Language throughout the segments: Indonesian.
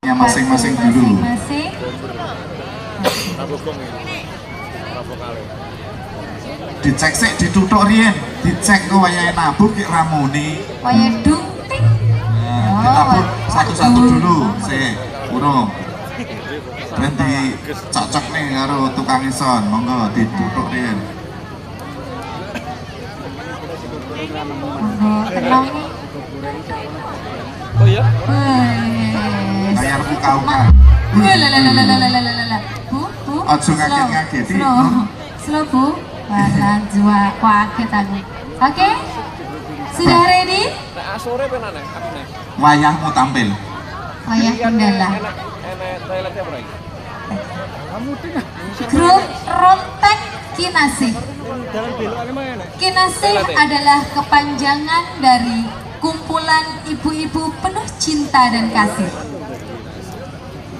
yang masing-masing dulu. Dicek sih, ditutuk rien, dicek ke wayahe nabuk ki ramune. Wayahe dung-ting. Nah, ditabuk satu-satu dulu, sih, urung. Dan dicocok nih karo tukang ison, monggo ditutuk rien. Tenang. Oh iya? Layar buka-buka. Bu. Ojo ngaget-ngageti. Slow, Bu. Wah, jua kaget aku. Oke? Sudah ready? Sore penane, aku nih. Wayahmu tampil. Wayah kendala. Enak toiletnya apa lagi? Grup Rontek Kinasih. Kinasih adalah kepanjangan dari kumpulan ibu-ibu penuh cinta dan kasih.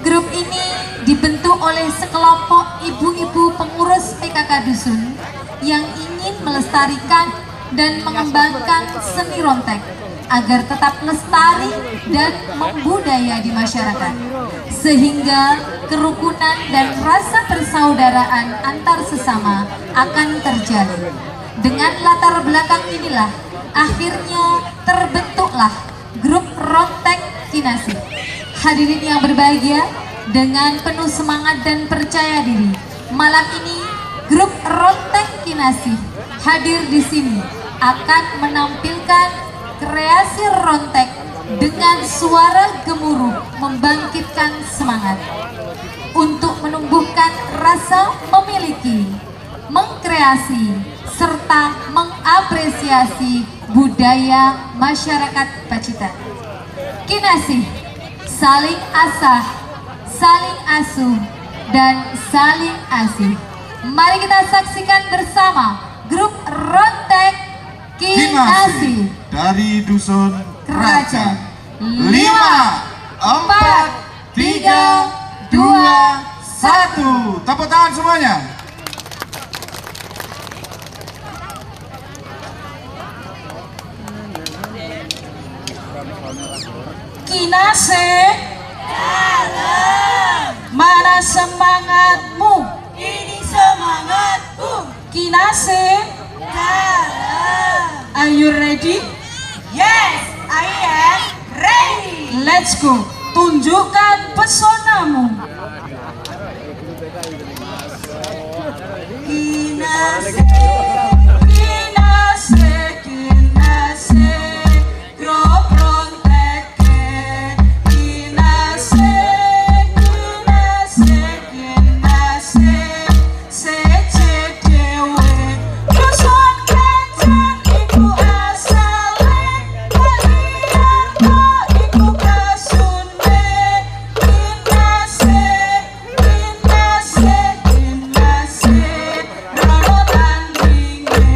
Grup ini dibentuk oleh sekelompok ibu-ibu pengurus PKK Dusun yang ingin melestarikan dan mengembangkan seni rontek agar tetap lestari dan membudaya di masyarakat, sehingga kerukunan dan rasa persaudaraan antar sesama akan terjalin. Dengan latar belakang inilah akhirnya terbentuklah grup Rontek Kinasih. Hadirin yang berbahagia, dengan penuh semangat dan percaya diri, malam ini grup Rontek Kinasih hadir di sini akan menampilkan kreasi rontek dengan suara gemuruh membangkitkan semangat untuk menumbuhkan rasa memiliki, mengkreasi, serta mengapresiasi budaya masyarakat Pacitan. Kinasih, saling asah, saling asuh, dan saling asih. Mari kita saksikan bersama grup Rontek Kinasih dari Dusun Kerajaan. 5, 4, 3, 2, 1. Tepuk tangan semuanya. Kinasih, mana semangatmu? Ini semangatku. Kinasih, are you ready? Yes, I am ready. Let's go. Tunjukkan pesonamu. Kinasih, Kinasih, Kinasih, grup rontek. Kinasih, Kinasih, Kinasih, sejedewe. Dusun Kerajaan iku asale, kalian kok iku kasune. Kinasih, Kinasih, Kinasih, rono tandinge.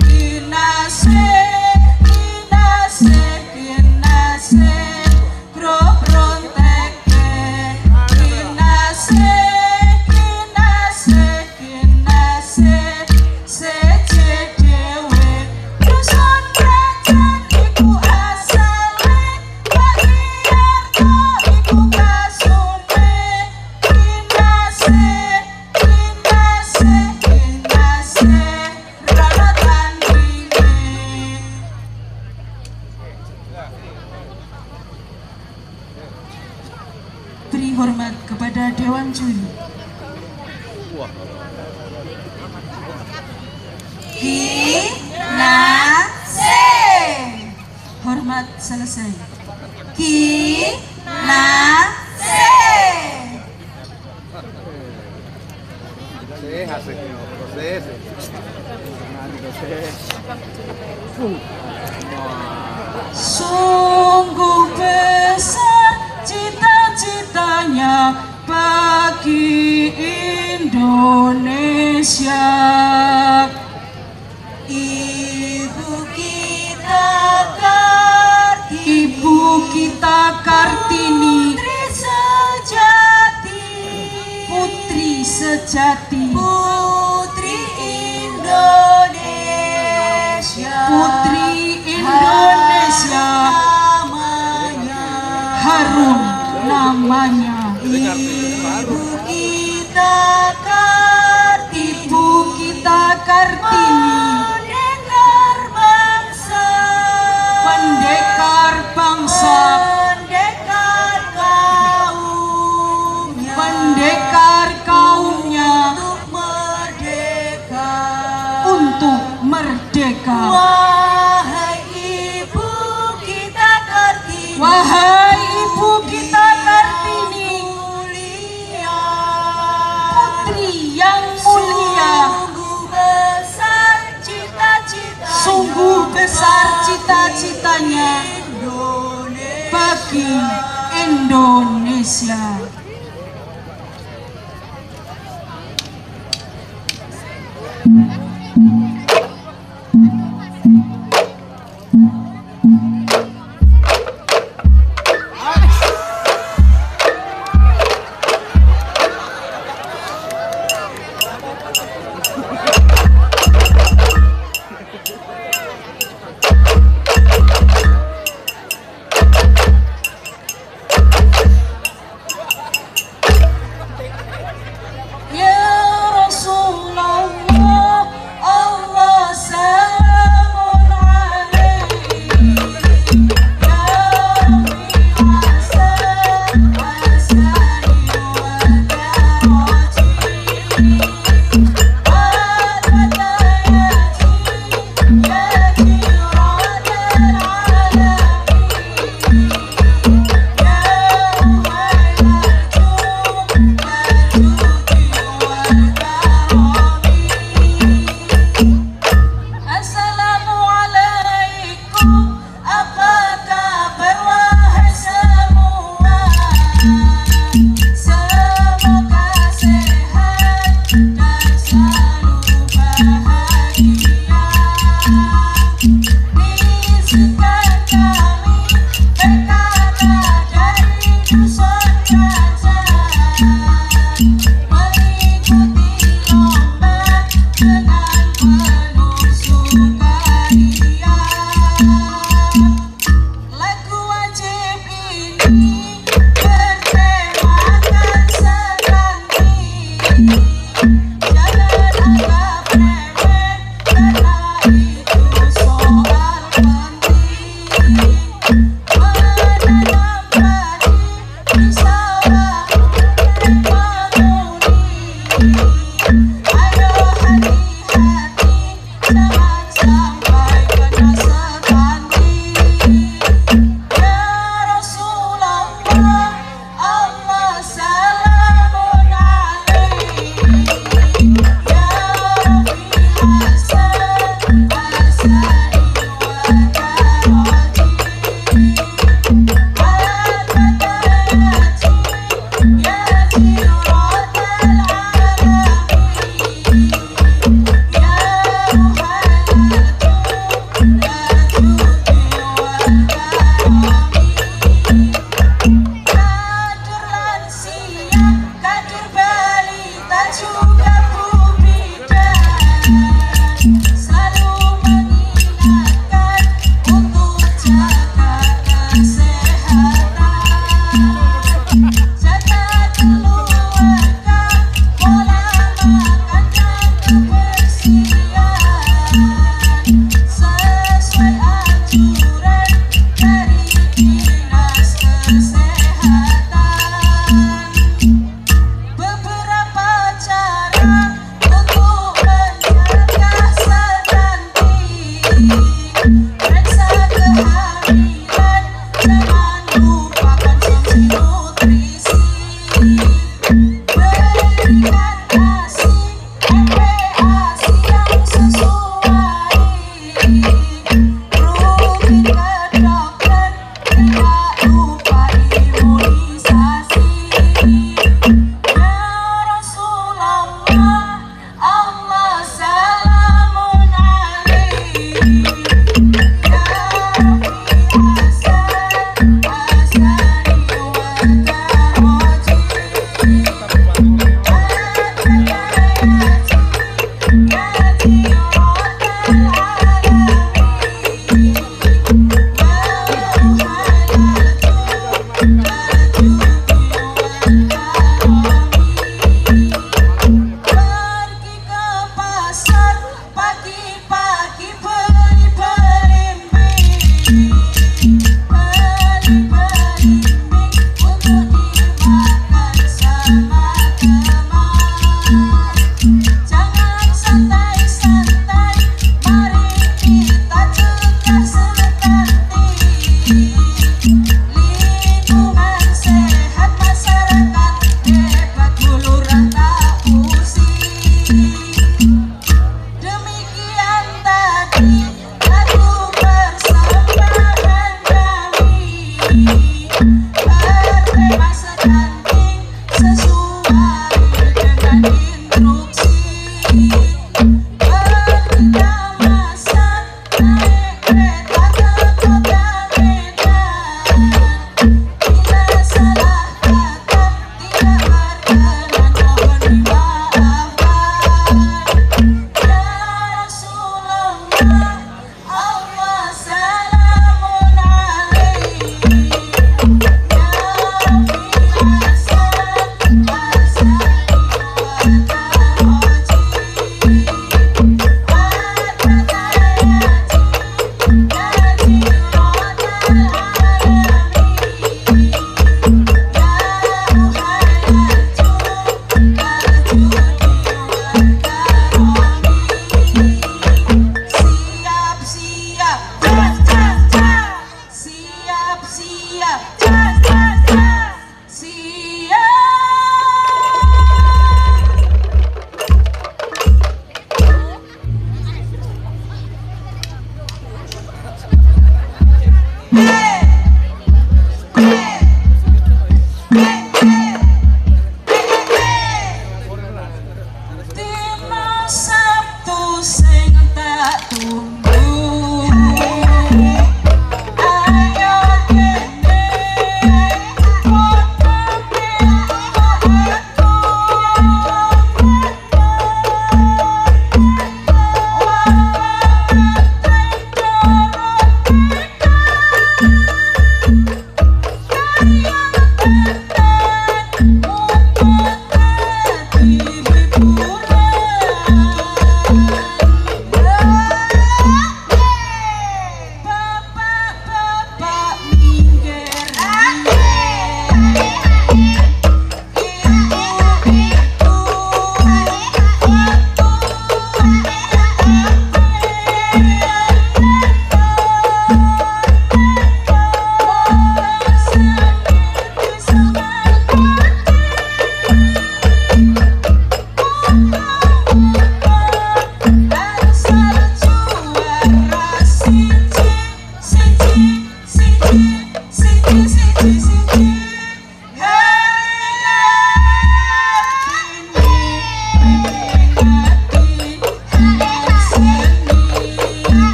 Kinasih, Kinasih, Kinasih, grup rontek. Kinasih, Kinasih, Kinasih, sejedewe. Dusun Kerajaan iku asale, kalian kok iku kasune. Kinasih, Kinasih, Kinasih, rono tandinge. Beri hormat kepada Dewan Juri. Kinasih, Hormat selesai. Kinasih. Sungguh besar cita-citanya bagi Indonesia. Ibu kita Kartini, Ibu kita Kartini, putri sejati, putri sejati, putri Indonesia, putri Indonesia, namanya harum namanya. namanya Ibu kita Kartini, Ibu kita Kartini, pendekar bangsa, pendekar bangsa, pendekar kaumnya, pendekar kaumnya untuk merdeka. untuk merdeka. Wahai Ibu kita Kartini, Wahai Ibu kita Kartini, mulia, putri yang mulia, sungguh besar cita-cita, sungguh besar cita-citanya Indonesia. bagi Indonesia. Ya Rasulullah, Allah salamun alaihi. Ya Rabbi hasan hasani wa daraji. Al-Fatayati ya jiradal alamin. Ya Assalamualaikum, apa kabar wahai semua? Semoga sehat dan selalu bahagia. Izinkan kami berkata dari dusun kaca, mengikuti lomba dengan penuh sukaria. Lagu wajib ini bertemakan sekanti. Jangan anggap remeh karena itu soal penting. Menanam padi di sawah menguni. Ayo hati-hati jangan sampai kena sekanti. Ya Rasulullah, Allah salamun alaihi. Ya Rabbi hasan hasani wa daraji. Al-Fatayati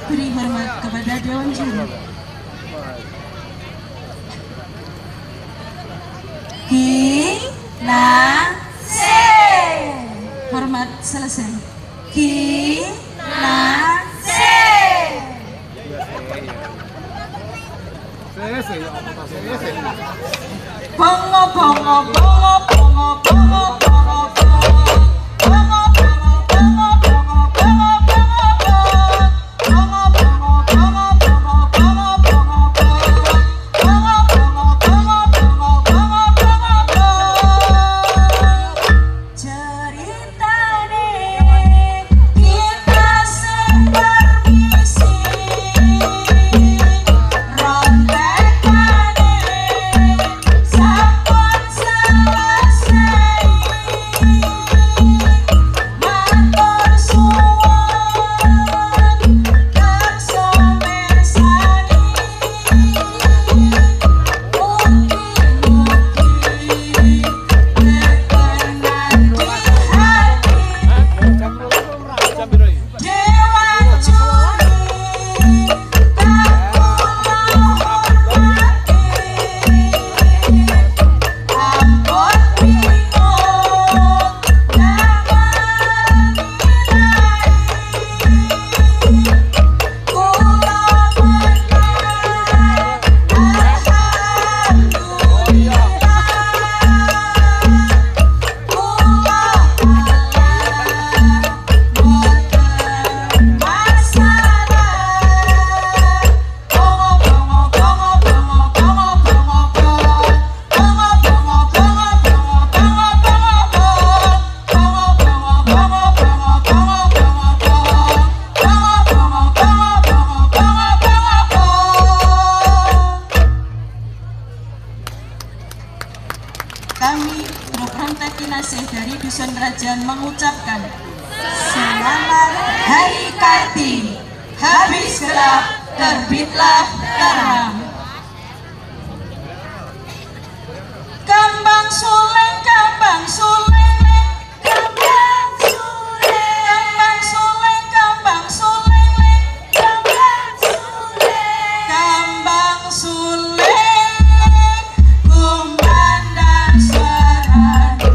beri hormat kepada Dewan Juri. Hormat selesai. Bongo bongo bongo bongo bongo bongo bongo bongo bongo bongo Kami Grup Rontek Kinasih dari Dusun Kerajaan mengucapkan selamat Hari Kartini. Habis gelap, terbitlah terang. Kambang suleng, kambang suleng, kambang suleng, kambang suleng, kambang suleng, kambang suleng, kambang suleng, kumandang suarane,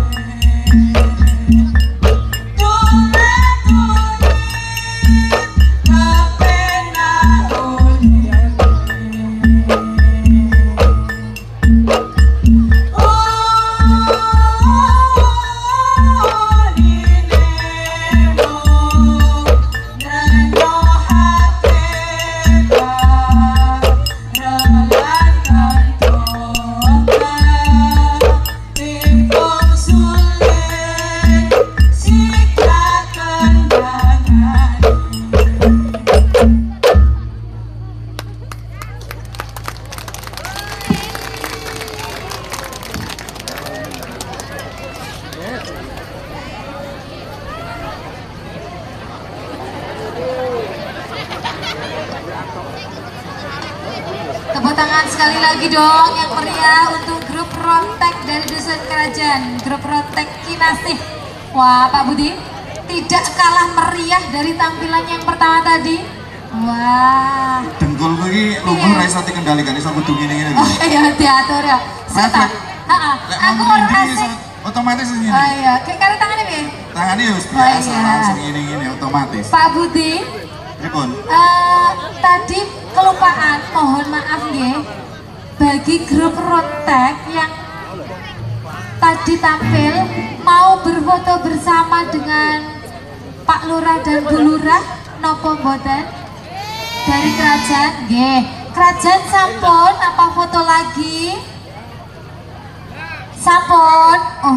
tuna-tuni, kepenak unik. Tepuk tangan sekali lagi dong yang meriah untuk Grup Rontek dari Dusun Kerajaan, Grup Rontek Kinasih. Wah, Pak Budi tidak kalah meriah dari tampilan yang pertama tadi. Wah. Dengkul ini lumpuh ra iso dikendalikan, iso kudu ngene-ngene. Oh iya, diatur ya. Seta. Heeh. Aku ora asik. Otomatis ngene. Oh iya, kayak kare tangannya piye? Tangannya wis Oh, biasa iya. langsung ngene-ngene otomatis. Pak Budi, Pripun? tadi kelupaan, mohon maaf nggih, bagi Grup Rontek yang tadi tampil mau berfoto bersama dengan Pak Lurah dan Bu Lurah nopo mboten dari kerajaan nggih. Kerajaan sampun apa foto lagi? Sampun. Oh